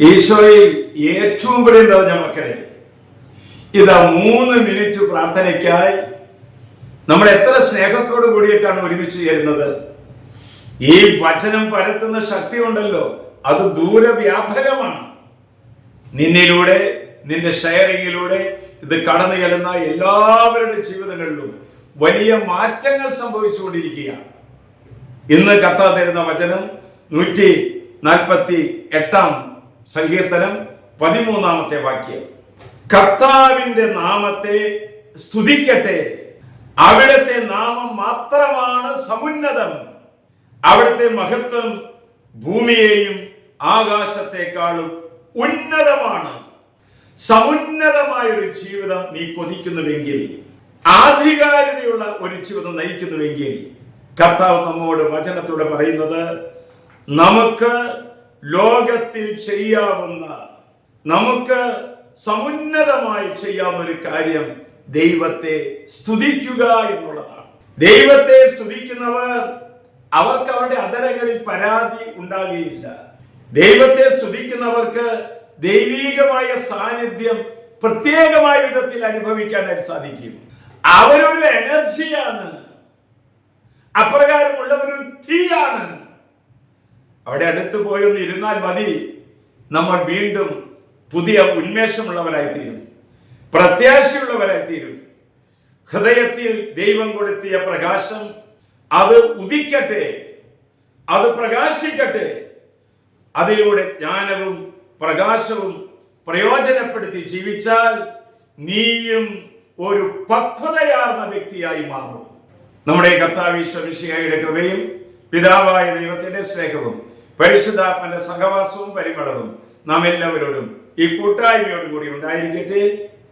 ഈശോയിൽ ഏറ്റവും പ്രിയപ്പെട്ട മക്കളെ, ഇതാ 3 മിനിറ്റ് പ്രാർത്ഥനയ്ക്കായി നമ്മൾ എത്ര സ്നേഹത്തോട് കൂടിയിട്ടാണ് ഒരുമിച്ച് ചേരുന്നത്. ഈ വചനം പരത്തുന്ന ശക്തി ഉണ്ടല്ലോ, അത് ദൂരവ്യാപകമാണ്. നിന്നിലൂടെ, നിന്റെ ഷെയറിങ്ങിലൂടെ ഇത് കടന്നു ചെല്ലുന്ന എല്ലാവരുടെ ജീവിതങ്ങളിലും വലിയ മാറ്റങ്ങൾ സംഭവിച്ചുകൊണ്ടിരിക്കുകയാണ്. ഇന്ന് കർത്താവ് തരുന്ന വചനം 148 സങ്കീർത്തനം 13 വാക്യം. കർത്താവിന്റെ നാമത്തെ സ്തുതിക്കട്ടെ, അവിടുത്തെ നാമം മാത്രമാണ് സമുന്നതം, അവിടുത്തെ മഹത്വം ഭൂമിയെയും ആകാശത്തെക്കാളും ഉന്നതമാണ്. സമുന്നതമായ ഒരു ജീവിതം നീ കൊതിക്കുന്നുവെങ്കിൽ, ആധികാരികതയുള്ള ഒരു ജീവിതം നയിക്കുന്നുവെങ്കിൽ, കർത്താവ് നമ്മോട് വചനത്തോടെ പറയുന്നത്, നമുക്ക് ലോകത്തിൽ ചെയ്യാവുന്ന, നമുക്ക് സമുന്നതമായി ചെയ്യാവുന്ന ഒരു കാര്യം ദൈവത്തെ സ്തുതിക്കുക എന്നുള്ളതാണ്. ദൈവത്തെ സ്തുതിക്കുന്നവർ, അവർക്ക് അവരുടെ അധരങ്ങളിൽ പരാതി ഉണ്ടാകുകയില്ല. ദൈവത്തെ സ്തുതിക്കുന്നവർക്ക് ദൈവികമായ സാന്നിധ്യം പ്രത്യേകമായ വിധത്തിൽ അനുഭവിക്കാനായിട്ട് സാധിക്കും. അവരൊരു എനർജിയാണ്, അപ്രകാരമുള്ളവരൊരു തീയാണ്. അവിടെ അടുത്ത് പോയി ഒന്ന് ഇരുന്നാൽ മതി, നമ്മൾ വീണ്ടും പുതിയ ഉന്മേഷമുള്ളവരായിത്തീരും, പ്രത്യാശയുള്ളവരായിത്തീരും. ഹൃദയത്തിൽ ദൈവം കൊടുത്തിയ പ്രകാശം അത് ഉദിക്കട്ടെ, അത് പ്രകാശിക്കട്ടെ. അതിലൂടെ ജ്ഞാനവും പ്രകാശവും പ്രയോജനപ്പെടുത്തി ജീവിച്ചാൽ നീയും ഒരു പക്വതയാർന്ന വ്യക്തിയായി മാറും. നമ്മുടെ കർത്താവ് ഈശോ മിശിഹായുടെ കൃപയും പിതാവായ ദൈവത്തിന്റെ സ്നേഹവും പരിശുദ്ധാത്മന്റെ സഹവാസവും പരിമളവും നാം എല്ലാവരോടും ഈ കൂട്ടായ്മയോടും കൂടി ഉണ്ടായിരിക്കട്ടെ,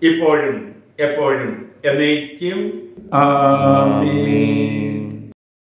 ഇപ്പോഴും എപ്പോഴും എന്നേക്കും. ആമേൻ.